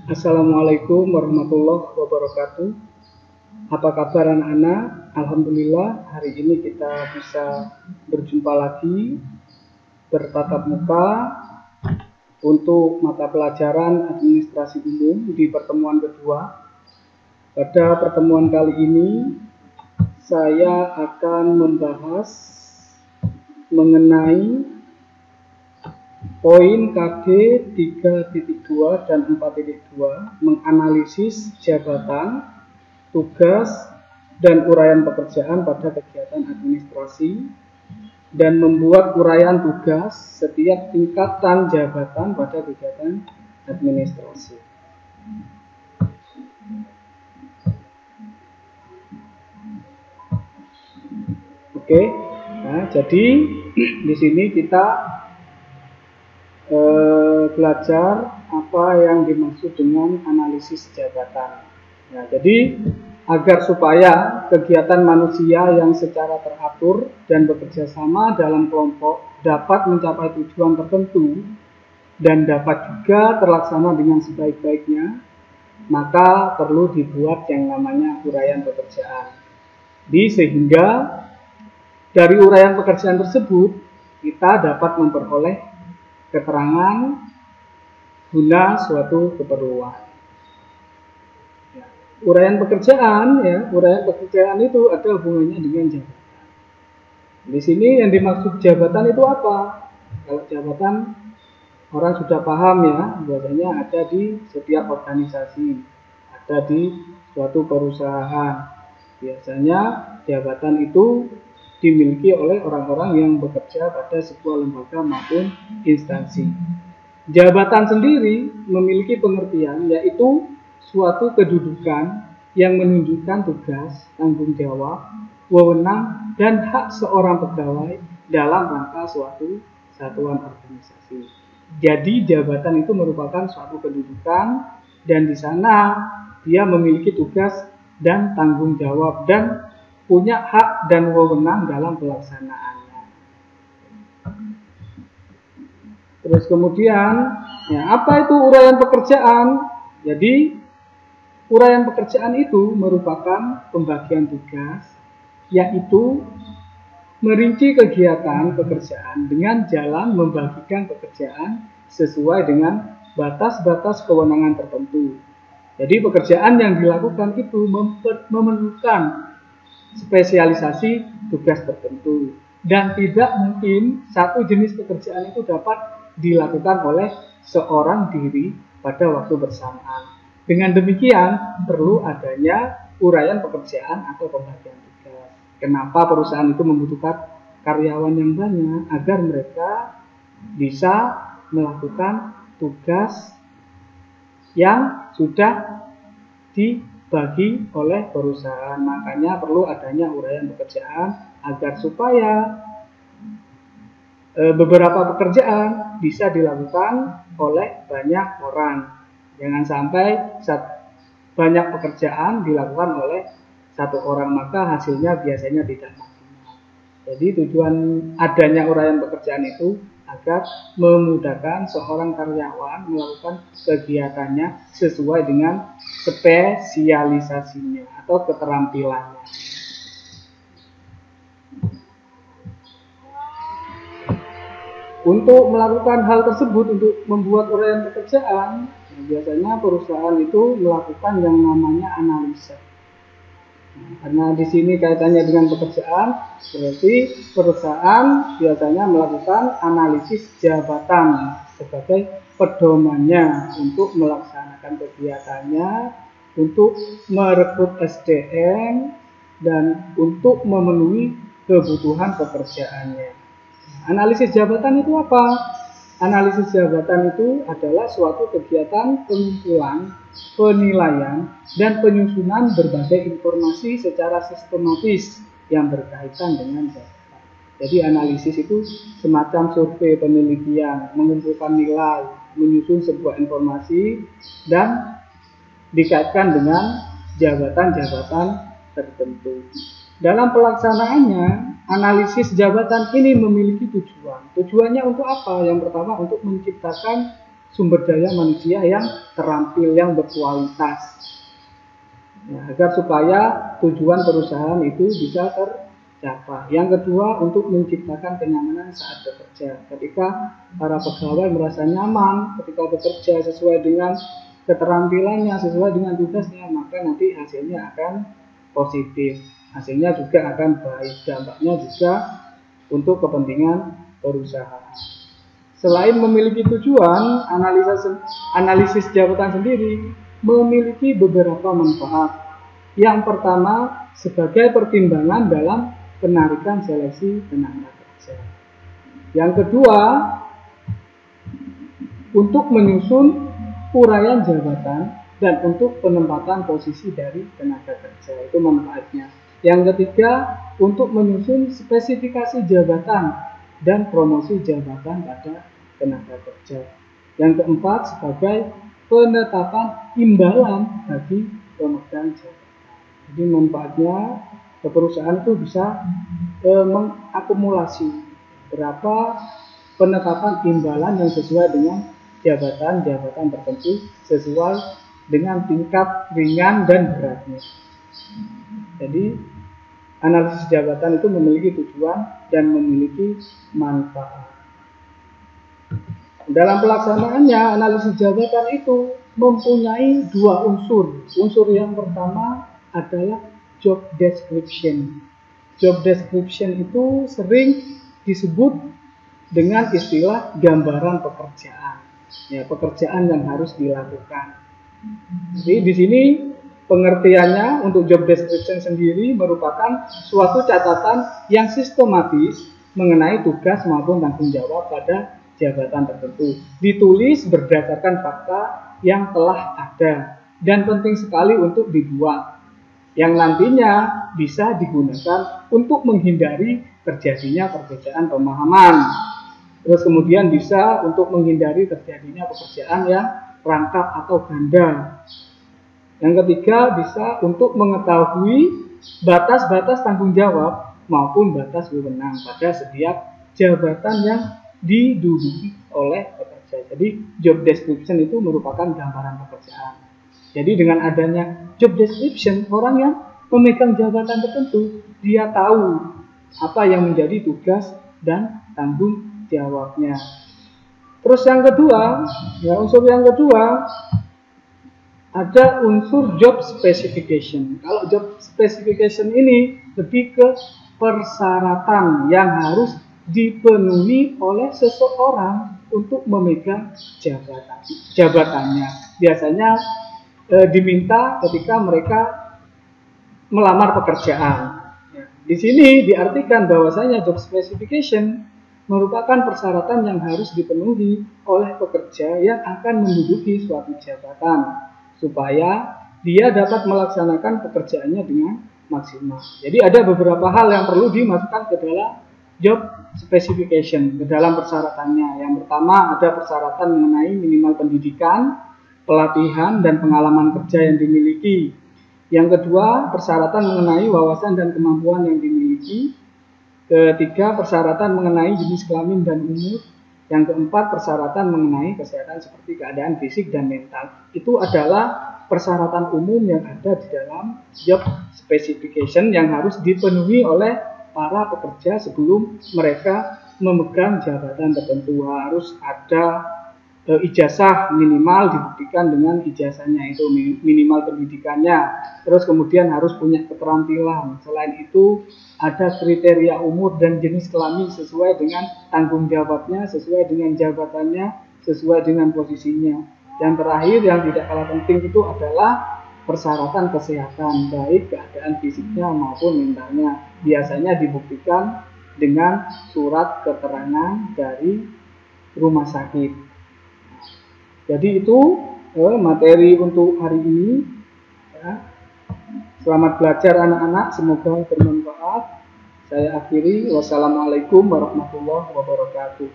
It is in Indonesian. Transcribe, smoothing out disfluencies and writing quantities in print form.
Assalamualaikum warahmatullahi wabarakatuh. Apa kabar anak-anak? Alhamdulillah hari ini kita bisa berjumpa lagi bertatap muka untuk mata pelajaran administrasi umum di pertemuan kedua. Pada pertemuan kali ini saya akan membahas mengenai poin KD 3.2 dan 4.2 menganalisis jabatan, tugas, dan uraian pekerjaan pada kegiatan administrasi dan membuat uraian tugas setiap tingkatan jabatan pada kegiatan administrasi. Oke, nah jadi di sini kita belajar apa yang dimaksud dengan analisis jabatan. Nah, jadi agar supaya kegiatan manusia yang secara teratur dan bekerja sama dalam kelompok dapat mencapai tujuan tertentu dan dapat juga terlaksana dengan sebaik-baiknya, maka perlu dibuat yang namanya uraian pekerjaan. Sehingga dari uraian pekerjaan tersebut kita dapat memperoleh keterangan guna suatu keperluan. Uraian pekerjaan, uraian pekerjaan itu ada hubungannya dengan jabatan. Di sini yang dimaksud jabatan itu apa? Kalau jabatan orang sudah paham biasanya ada di setiap organisasi, ada di suatu perusahaan. Biasanya jabatan itu dimiliki oleh orang-orang yang bekerja pada sebuah lembaga maupun instansi. Jabatan sendiri memiliki pengertian yaitu suatu kedudukan yang menunjukkan tugas, tanggung jawab, wewenang, dan hak seorang pegawai dalam rangka suatu satuan organisasi. Jadi jabatan itu merupakan suatu kedudukan dan di sana dia memiliki tugas dan tanggung jawab dan punya hak dan wewenang dalam pelaksanaannya. Terus kemudian, apa itu uraian pekerjaan? Jadi, uraian pekerjaan itu merupakan pembagian tugas, yaitu merinci kegiatan pekerjaan dengan jalan membagikan pekerjaan sesuai dengan batas-batas kewenangan tertentu. Jadi, pekerjaan yang dilakukan itu memerlukan spesialisasi tugas tertentu dan tidak mungkin satu jenis pekerjaan itu dapat dilakukan oleh seorang diri pada waktu bersamaan. Dengan demikian perlu adanya uraian pekerjaan atau pembagian tugas. Kenapa perusahaan itu membutuhkan karyawan yang banyak? Agar mereka bisa melakukan tugas yang sudah dibagi oleh perusahaan. Makanya perlu adanya uraian pekerjaan agar supaya beberapa pekerjaan bisa dilakukan oleh banyak orang. Jangan sampai banyak pekerjaan dilakukan oleh satu orang, maka hasilnya biasanya tidak maksimal. Jadi tujuan adanya uraian pekerjaan itu agar memudahkan seorang karyawan melakukan kegiatannya sesuai dengan spesialisasinya atau keterampilannya. Untuk melakukan hal tersebut, untuk membuat uraian pekerjaan, biasanya perusahaan itu melakukan yang namanya analisa. Karena di sini kaitannya dengan pekerjaan, berarti perusahaan biasanya melakukan analisis jabatan sebagai pedomannya untuk melaksanakan kegiatannya, untuk merekrut SDM, dan untuk memenuhi kebutuhan pekerjaannya. Analisis jabatan itu apa? Analisis jabatan itu adalah suatu kegiatan pengumpulan, penilaian, dan penyusunan berbagai informasi secara sistematis yang berkaitan dengan jabatan. Jadi analisis itu semacam survei penelitian, mengumpulkan nilai, menyusun sebuah informasi, dan dikaitkan dengan jabatan-jabatan tertentu. Dalam pelaksanaannya, analisis jabatan ini memiliki tujuan. Tujuannya untuk apa? Yang pertama untuk menciptakan sumber daya manusia yang terampil, yang berkualitas, ya, agar supaya tujuan perusahaan itu bisa tercapai. Yang kedua, untuk menciptakan kenyamanan saat bekerja. Ketika para pegawai merasa nyaman ketika bekerja sesuai dengan keterampilannya, sesuai dengan tugasnya, maka nanti hasilnya akan positif, hasilnya juga akan baik, dampaknya juga untuk kepentingan perusahaan. Selain memiliki tujuan, analisis jabatan sendiri memiliki beberapa manfaat. Yang pertama, sebagai pertimbangan dalam penarikan seleksi tenaga kerja. Yang kedua, untuk menyusun uraian jabatan dan untuk penempatan posisi dari tenaga kerja, itu manfaatnya. Yang ketiga, untuk menyusun spesifikasi jabatan dan promosi jabatan pada tenaga kerja. Yang keempat, sebagai penetapan imbalan bagi pemegang jabatan. Jadi manfaatnya perusahaan itu bisa mengakumulasi berapa penetapan imbalan yang sesuai dengan jabatan-jabatan tertentu sesuai dengan tingkat ringan dan beratnya. Jadi analisis jabatan itu memiliki tujuan dan memiliki manfaat. Dalam pelaksanaannya, analisis jabatan itu mempunyai dua unsur. Unsur yang pertama adalah job description. Job description itu sering disebut dengan istilah gambaran pekerjaan. Ya, pekerjaan yang harus dilakukan. Jadi di sini pengertiannya untuk job description sendiri merupakan suatu catatan yang sistematis mengenai tugas maupun tanggung jawab pada jabatan tertentu. Ditulis berdasarkan fakta yang telah ada dan penting sekali untuk dibuat, yang nantinya bisa digunakan untuk menghindari terjadinya perbedaan pemahaman. Terus kemudian bisa untuk menghindari terjadinya pekerjaan yang rangkap atau ganda. Yang ketiga, bisa untuk mengetahui batas-batas tanggung jawab maupun batas wewenang pada setiap jabatan yang diduduki oleh pekerja. Jadi job description itu merupakan gambaran pekerjaan. Jadi dengan adanya job description, orang yang memegang jabatan tertentu, dia tahu apa yang menjadi tugas dan tanggung jawabnya. Terus yang kedua, unsur yang kedua ada unsur job specification. Kalau job specification ini lebih ke persyaratan yang harus dipenuhi oleh seseorang untuk memegang jabatannya. Biasanya diminta ketika mereka melamar pekerjaan. Di sini diartikan bahwasanya job specification merupakan persyaratan yang harus dipenuhi oleh pekerja yang akan menduduki suatu jabatan supaya dia dapat melaksanakan pekerjaannya dengan maksimal. Jadi ada beberapa hal yang perlu dimasukkan ke dalam job specification, ke dalam persyaratannya. Yang pertama ada persyaratan mengenai minimal pendidikan, pelatihan, dan pengalaman kerja yang dimiliki. Yang kedua, persyaratan mengenai wawasan dan kemampuan yang dimiliki. Ketiga, persyaratan mengenai jenis kelamin dan umur. Yang keempat, persyaratan mengenai kesehatan seperti keadaan fisik dan mental. Itu adalah persyaratan umum yang ada di dalam job specification yang harus dipenuhi oleh para pekerja sebelum mereka memegang jabatan tertentu. Harus ada ijazah minimal, dibuktikan dengan ijazahnya itu minimal pendidikannya. Terus kemudian harus punya keterampilan. Selain itu ada kriteria umur dan jenis kelamin sesuai dengan tanggung jawabnya, sesuai dengan jabatannya, sesuai dengan posisinya. Yang terakhir yang tidak kalah penting itu adalah persyaratan kesehatan, baik keadaan fisiknya maupun mentalnya. Biasanya dibuktikan dengan surat keterangan dari rumah sakit. Jadi itu materi untuk hari ini. Ya. Selamat belajar anak-anak, semoga bermanfaat. Saya akhiri. Wassalamualaikum warahmatullahi wabarakatuh.